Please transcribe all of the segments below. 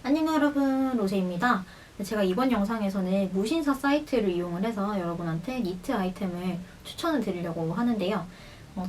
안녕 여러분, 로제입니다. 제가 이번 영상에서는 무신사 사이트를 이용을 해서 여러분한테 니트 아이템을 추천을 드리려고 하는데요.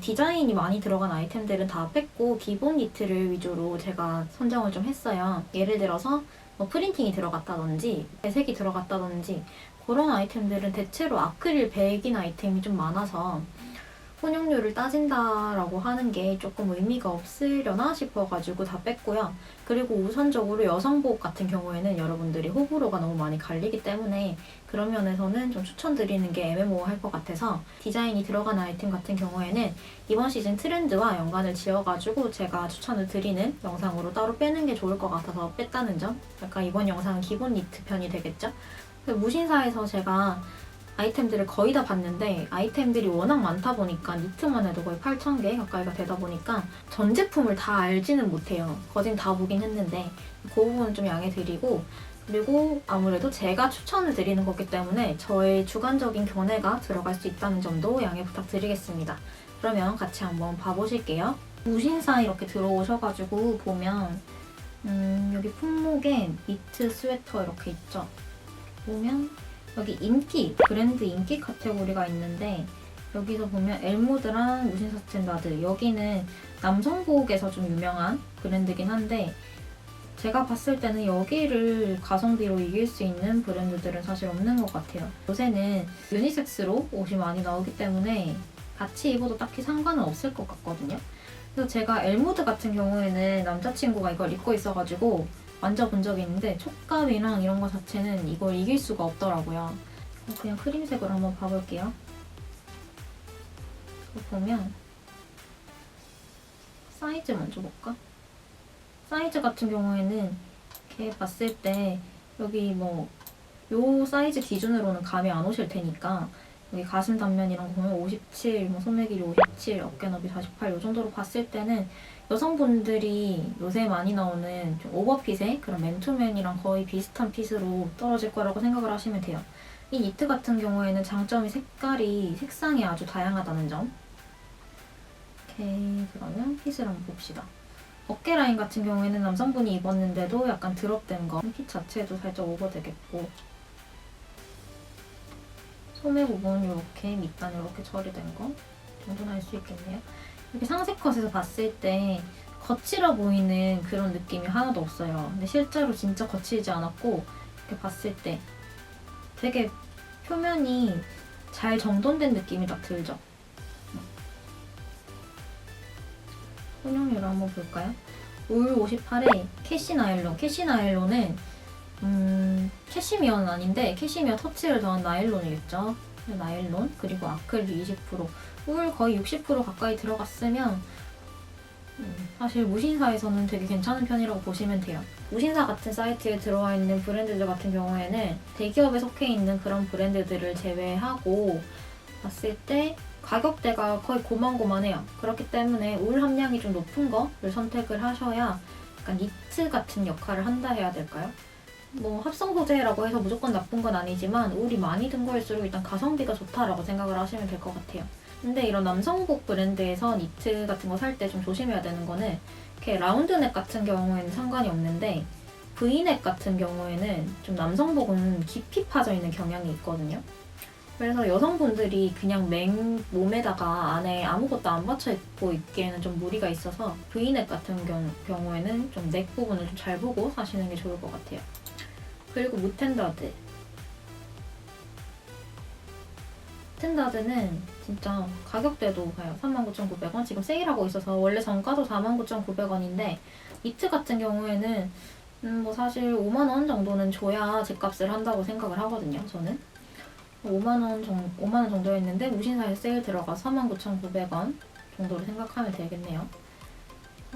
디자인이 많이 들어간 아이템들은 다 뺐고 기본 니트를 위주로 제가 선정을 좀 했어요. 예를 들어서 프린팅이 들어갔다든지 배색이 들어갔다든지 그런 아이템들은 대체로 아크릴 백인 아이템이 좀 많아서 혼용률을 따진다라고 하는 게 조금 의미가 없으려나 싶어가지고 다 뺐고요. 그리고 우선적으로 여성복 같은 경우에는 여러분들이 호불호가 너무 많이 갈리기 때문에 그런 면에서는 좀 추천드리는 게 애매모호할 것 같아서 디자인이 들어간 아이템 같은 경우에는 이번 시즌 트렌드와 연관을 지어가지고 제가 추천을 드리는 영상으로 따로 빼는 게 좋을 것 같아서 뺐다는 점. 약간 이번 영상은 기본 니트 편이 되겠죠? 무신사에서 제가 아이템들을 거의 다 봤는데 아이템들이 워낙 많다 보니까 니트만 해도 거의 8,000개 가까이가 되다 보니까 전 제품을 다 알지는 못해요. 거진 다 보긴 했는데 그 부분은 좀 양해드리고, 그리고 아무래도 제가 추천을 드리는 거기 때문에 저의 주관적인 견해가 들어갈 수 있다는 점도 양해 부탁드리겠습니다. 그러면 같이 한번 봐보실게요. 무신사 이렇게 들어오셔가지고 보면 여기 품목에 니트 스웨터 이렇게 있죠. 보면 여기 인기, 브랜드 인기 카테고리가 있는데 여기서 보면 엘모드랑 무신사 스탠다드, 여기는 남성복에서 좀 유명한 브랜드긴 한데 제가 봤을 때는 여기를 가성비로 이길 수 있는 브랜드들은 사실 없는 것 같아요. 요새는 유니섹스로 옷이 많이 나오기 때문에 같이 입어도 딱히 상관은 없을 것 같거든요. 그래서 제가 엘모드 같은 경우에는 남자친구가 이걸 입고 있어가지고 만져본 적이 있는데 촉감이랑 이런 거 자체는 이걸 이길 수가 없더라고요. 그냥 크림색으로 한번 봐볼게요. 보면 사이즈 먼저 볼까? 사이즈 같은 경우에는 이렇게 봤을 때 여기 요 사이즈 기준으로는 감이 안 오실 테니까 여기 가슴 단면 이런 거 보면 57, 소매 길이 57, 어깨 너비 48, 요 정도로 봤을 때는 여성분들이 요새 많이 나오는 좀 오버핏의 그런 맨투맨이랑 거의 비슷한 핏으로 떨어질 거라고 생각을 하시면 돼요. 이 니트 같은 경우에는 장점이 색상이 아주 다양하다는 점. 오케이, 그러면 핏을 한번 봅시다. 어깨 라인 같은 경우에는 남성분이 입었는데도 약간 드롭된 거, 핏 자체도 살짝 오버되겠고, 소매 부분 이렇게 밑단 이렇게 처리된 거 정도는 알 수 있겠네요. 이렇게 상세 컷에서 봤을 때 거칠어 보이는 그런 느낌이 하나도 없어요. 근데 실제로 진짜 거칠지 않았고 이렇게 봤을 때 되게 표면이 잘 정돈된 느낌이 딱 들죠. 혼용률을 한번 볼까요? 올 58에 캐시나일론은 캐시미어는 아닌데 캐시미어 터치를 더한 나일론이겠죠. 나일론, 그리고 아크릴 20%, 울 거의 60% 가까이 들어갔으면 사실 무신사에서는 되게 괜찮은 편이라고 보시면 돼요. 무신사 같은 사이트에 들어와 있는 브랜드들 같은 경우에는 대기업에 속해 있는 그런 브랜드들을 제외하고 봤을 때 가격대가 거의 고만고만해요. 그렇기 때문에 울 함량이 좀 높은 거를 선택을 하셔야 약간 니트 같은 역할을 한다 해야 될까요? 합성 소재라고 해서 무조건 나쁜 건 아니지만 울이 많이 든 거일수록 일단 가성비가 좋다라고 생각을 하시면 될 것 같아요. 근데 이런 남성복 브랜드에서 니트 같은 거 살 때 좀 조심해야 되는 거는 이렇게 라운드넥 같은 경우에는 상관이 없는데 V넥 같은 경우에는 좀 남성복은 깊이 파져 있는 경향이 있거든요. 그래서 여성분들이 그냥 몸에다가 안에 아무것도 안 받쳐 입고 있기에는 좀 무리가 있어서 V넥 같은 경우에는 좀 넥 부분을 좀 잘 보고 사시는 게 좋을 것 같아요. 그리고 무텐다드. 무텐다드는 진짜 가격대도 봐요. 39,900원. 지금 세일하고 있어서 원래 정가도 49,900원인데 니트 같은 경우에는 사실 5만원 정도는 줘야 집값을 한다고 생각을 하거든요. 저는 5만원 정도였는데 무신사에 세일 들어가서 49,900원 정도로 생각하면 되겠네요.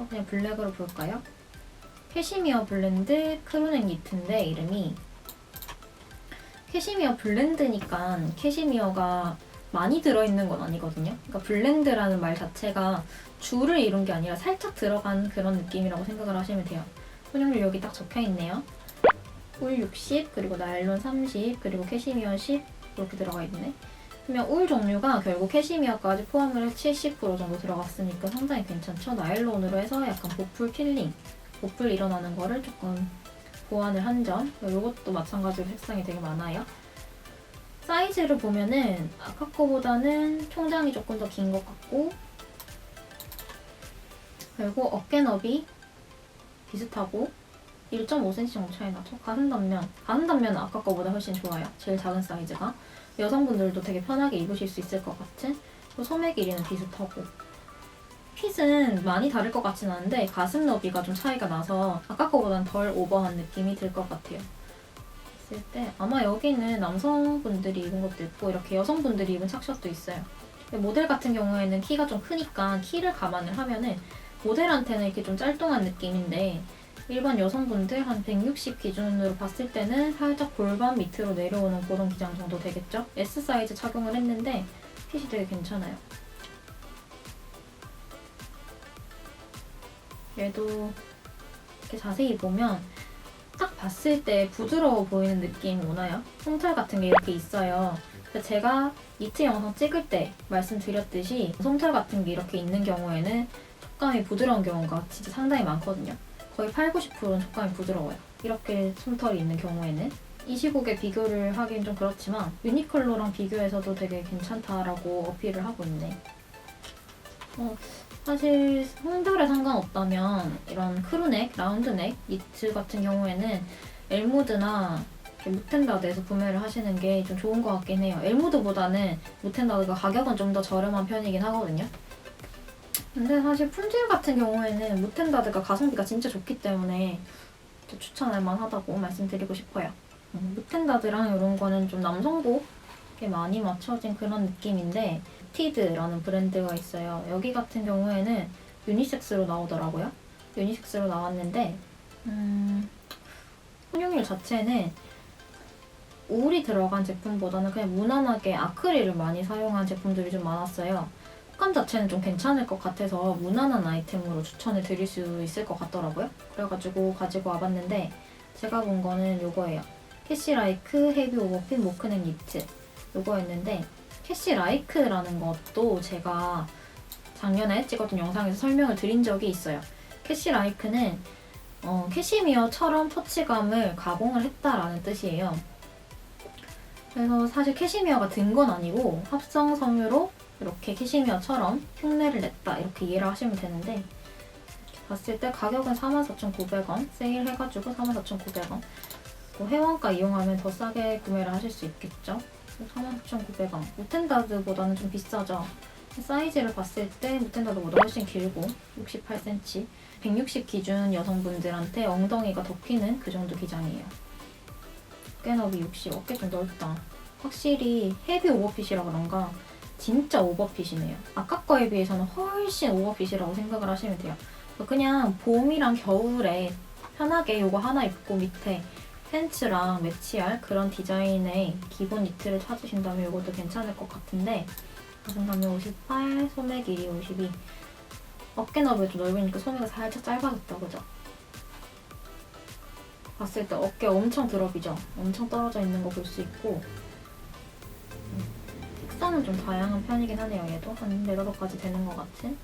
그냥 블랙으로 볼까요? 캐시미어 블렌드 크루넥 니트인데 이름이 캐시미어 블렌드니까 캐시미어가 많이 들어있는 건 아니거든요. 그러니까 블렌드라는 말 자체가 줄을 이룬 게 아니라 살짝 들어간 그런 느낌이라고 생각을 하시면 돼요. 혼용률 여기 딱 적혀있네요. 울 60, 그리고 나일론 30, 그리고 캐시미어 10 이렇게 들어가 있네. 그러면 울 종류가 결국 캐시미어까지 포함을 해서 70% 정도 들어갔으니까 상당히 괜찮죠. 나일론으로 해서 약간 보풀 필링, 보풀 일어나는 거를 조금 보완을 한 점. 이것도 마찬가지로 색상이 되게 많아요. 사이즈를 보면은 아까 거보다는 총장이 조금 더 긴 것 같고, 그리고 어깨 너비 비슷하고 1.5cm 정도 차이 나죠. 가슴 단면은 아까 거보다 훨씬 좋아요. 제일 작은 사이즈가. 여성분들도 되게 편하게 입으실 수 있을 것 같은. 그리고 소매 길이는 비슷하고. 핏은 많이 다를 것 같진 않은데 가슴 너비가 좀 차이가 나서 아까 거보다는 덜 오버한 느낌이 들 것 같아요. 봤을 때 아마 여기는 남성분들이 입은 것도 있고 이렇게 여성분들이 입은 착샷도 있어요. 모델 같은 경우에는 키가 좀 크니까 키를 감안을 하면은 모델한테는 이렇게 좀 짤뚱한 느낌인데 일반 여성분들 한 160 기준으로 봤을 때는 살짝 골반 밑으로 내려오는 그런 기장 정도 되겠죠? S 사이즈 착용을 했는데 핏이 되게 괜찮아요. 얘도 이렇게 자세히 보면 딱 봤을 때 부드러워 보이는 느낌 오나요? 솜털 같은 게 이렇게 있어요. 제가 니트 영상 찍을 때 말씀드렸듯이 솜털 같은 게 이렇게 있는 경우에는 촉감이 부드러운 경우가 진짜 상당히 많거든요. 거의 80~90%는 촉감이 부드러워요. 이렇게 솜털이 있는 경우에는. 이 시국에 비교를 하긴 좀 그렇지만 유니클로랑 비교해서도 되게 괜찮다라고 어필을 하고 있네. 사실 성별에 상관없다면 이런 크루넥, 라운드넥, 니트 같은 경우에는 엘모드나 무텐다드에서 구매를 하시는 게 좀 좋은 것 같긴 해요. 엘모드보다는 무텐다드가 가격은 좀 더 저렴한 편이긴 하거든요. 근데 사실 품질 같은 경우에는 무텐다드가 가성비가 진짜 좋기 때문에 추천할 만하다고 말씀드리고 싶어요. 무텐다드랑 이런 거는 좀 남성복에 많이 맞춰진 그런 느낌인데 티드라는 브랜드가 있어요. 여기 같은 경우에는 유니섹스로 나오더라고요. 유니섹스로 나왔는데 섬유율 자체는 울이 들어간 제품보다는 그냥 무난하게 아크릴을 많이 사용한 제품들이 좀 많았어요. 촉감 자체는 좀 괜찮을 것 같아서 무난한 아이템으로 추천을 드릴 수 있을 것 같더라고요. 그래가지고 가지고 와봤는데 제가 본 거는 요거예요. 캐시라이크 헤비 오버핏 모크넥 니트 요거였는데 캐시라이크라는 것도 제가 작년에 찍었던 영상에서 설명을 드린 적이 있어요. 캐시라이크는 캐시미어처럼 터치감을 가공을 했다라는 뜻이에요. 그래서 사실 캐시미어가 든 건 아니고 합성 섬유로 이렇게 캐시미어처럼 흉내를 냈다 이렇게 이해를 하시면 되는데 봤을 때 가격은 44,900원 세일해가지고 44,900원 회원가 이용하면 더 싸게 구매를 하실 수 있겠죠. 44,900원 무텐다드보다는 좀 비싸죠. 사이즈를 봤을 때 무텐다드보다 훨씬 길고 68cm 160 기준 여성분들한테 엉덩이가 더 끼는 그 정도 기장이에요. 어깨너비 60, 어깨 좀 넓다. 확실히 헤비 오버핏이라 그런가 진짜 오버핏이네요. 아까 거에 비해서는 훨씬 오버핏이라고 생각을 하시면 돼요. 그냥 봄이랑 겨울에 편하게 이거 하나 입고 밑에 팬츠랑 매치할 그런 디자인의 기본 니트를 찾으신다면 이것도 괜찮을 것 같은데 가슴감이 58, 소매 길이 52 어깨 너비가 좀 넓으니까 소매가 살짝 짧아졌다 그죠? 봤을 때 어깨 엄청 드럽이죠? 엄청 떨어져 있는 거 볼 수 있고 색상은 좀 다양한 편이긴 하네요. 얘도 한 4~5가지 되는 것 같은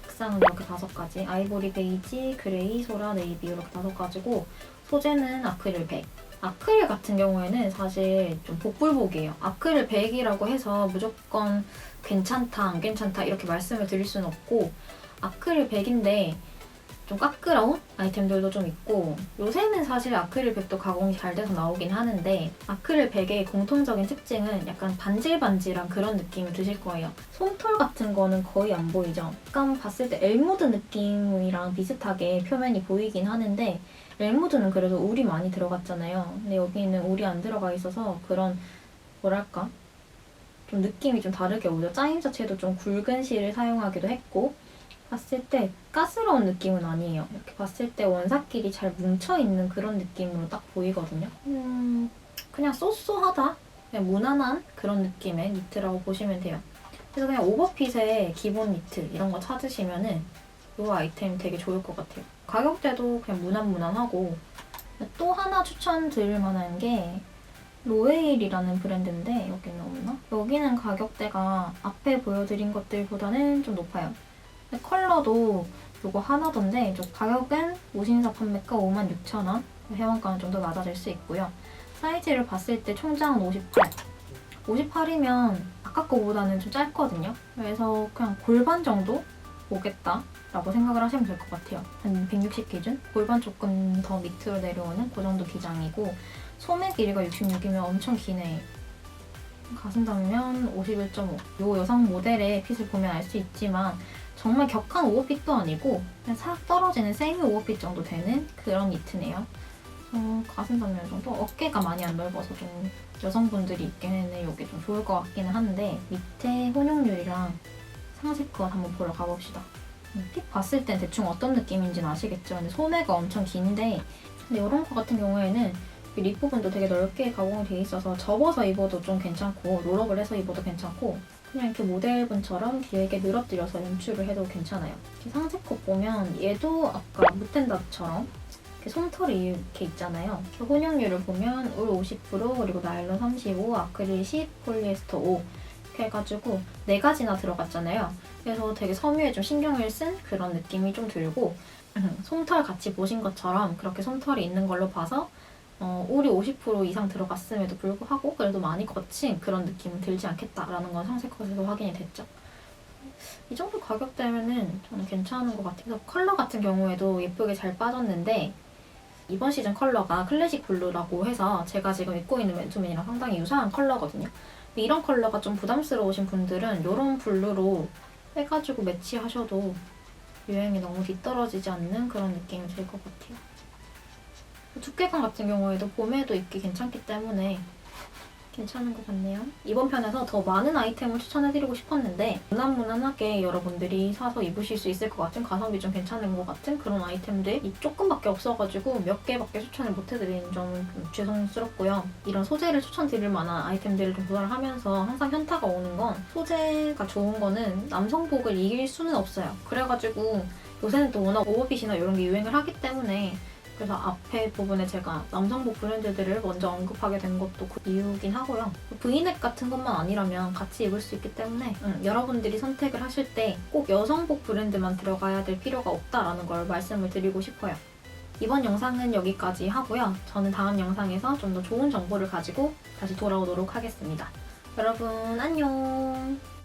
색상은 이렇게 5가지 아이보리, 베이지, 그레이, 소라, 네이비 이렇게 5가지고 소재는 아크릴 100 아크릴 같은 경우에는 사실 좀 복불복이에요. 아크릴 100이라고 해서 무조건 괜찮다 안 괜찮다 이렇게 말씀을 드릴 수는 없고 아크릴 100인데 좀 까끌어온 아이템들도 좀 있고 요새는 사실 아크릴 100도 가공이 잘 돼서 나오긴 하는데 아크릴 100의 공통적인 특징은 약간 반질반질한 그런 느낌을 드실 거예요. 솜털 같은 거는 거의 안 보이죠? 약간 봤을 때 엘모드 느낌이랑 비슷하게 표면이 보이긴 하는데 엘모드는 그래도 울이 많이 들어갔잖아요. 근데 여기는 울이 안 들어가 있어서 그런 뭐랄까 좀 느낌이 좀 다르게 오죠. 짜임 자체도 좀 굵은 실을 사용하기도 했고 봤을 때 가스러운 느낌은 아니에요. 이렇게 봤을 때 원사끼리 잘 뭉쳐있는 그런 느낌으로 딱 보이거든요. 그냥 쏘쏘하다? 그냥 무난한 그런 느낌의 니트라고 보시면 돼요. 그래서 그냥 오버핏의 기본 니트 이런 거 찾으시면은 이 아이템 되게 좋을 것 같아요. 가격대도 그냥 무난무난하고 또 하나 추천드릴 만한 게 로에일이라는 브랜드인데 여기는 없나? 여기는 가격대가 앞에 보여드린 것들보다는 좀 높아요. 컬러도 요거 하나던데 가격은 무신사 판매가 56,000원, 회원가는 좀 더 낮아질 수 있고요. 사이즈를 봤을 때 총장은 58. 58이면 아까 거보다는 좀 짧거든요. 그래서 그냥 골반 정도 오겠다라고 생각을 하시면 될 것 같아요. 한 160 기준? 골반 조금 더 밑으로 내려오는 그 정도 기장이고, 소매 길이가 66이면 엄청 기네. 가슴 단면 51.5. 요 여성 모델의 핏을 보면 알 수 있지만 정말 격한 오버핏도 아니고 그냥 싹 떨어지는 세미 오버핏 정도 되는 그런 니트네요. 가슴 단면 정도? 어깨가 많이 안 넓어서 좀 여성분들이 입기에는 이게 좀 좋을 것 같기는 한데, 밑에 혼용률이랑 상체컷 한번 보러 가봅시다. 핏 봤을 땐 대충 어떤 느낌인지는 아시겠죠? 근데 소매가 엄청 긴데, 근데 이런 거 같은 경우에는 립 부분도 되게 넓게 가공이 돼 있어서 접어서 입어도 좀 괜찮고, 롤업을 해서 입어도 괜찮고, 그냥 이렇게 모델분처럼 길게 늘어뜨려서 연출을 해도 괜찮아요. 이렇게 상체컷 보면 얘도 아까 무텐다처럼 이렇게 솜털이 이렇게 있잖아요. 이렇게 혼용률을 보면 울 50%, 그리고 나일론 35, 아크릴 10, 폴리에스터 5 이렇게 해가지고 4가지나 들어갔잖아요. 그래서 되게 섬유에 좀 신경을 쓴 그런 느낌이 좀 들고, 솜털 같이 보신 것처럼 그렇게 솜털이 있는 걸로 봐서 울이 50% 이상 들어갔음에도 불구하고 그래도 많이 거친 그런 느낌은 들지 않겠다라는 건 상세컷에서 확인이 됐죠. 이 정도 가격대면은 저는 괜찮은 것 같아요. 그래서 컬러 같은 경우에도 예쁘게 잘 빠졌는데, 이번 시즌 컬러가 클래식 블루라고 해서 제가 지금 입고 있는 맨투맨이랑 상당히 유사한 컬러거든요. 근데 이런 컬러가 좀 부담스러우신 분들은 이런 블루로 해가지고 매치하셔도 유행이 너무 뒤떨어지지 않는 그런 느낌이 들 것 같아요. 두께감 같은 경우에도 봄에도 입기 괜찮기 때문에 괜찮은 것 같네요. 이번 편에서 더 많은 아이템을 추천해드리고 싶었는데, 무난무난하게 여러분들이 사서 입으실 수 있을 것 같은, 가성비 좀 괜찮은 것 같은 그런 아이템들이 조금밖에 없어가지고 몇 개밖에 추천을 못해드리는 점은 좀 죄송스럽고요. 이런 소재를 추천드릴 만한 아이템들을 좀 조사를 하면서 항상 현타가 오는 건, 소재가 좋은 거는 남성복을 이길 수는 없어요. 그래가지고 요새는 또 워낙 오버핏이나 이런 게 유행을 하기 때문에, 그래서 앞에 부분에 제가 남성복 브랜드들을 먼저 언급하게 된 것도 그 이유긴 하고요. 브이넥 같은 것만 아니라면 같이 입을 수 있기 때문에 여러분들이 선택을 하실 때 꼭 여성복 브랜드만 들어가야 될 필요가 없다라는 걸 말씀을 드리고 싶어요. 이번 영상은 여기까지 하고요. 저는 다음 영상에서 좀 더 좋은 정보를 가지고 다시 돌아오도록 하겠습니다. 여러분 안녕!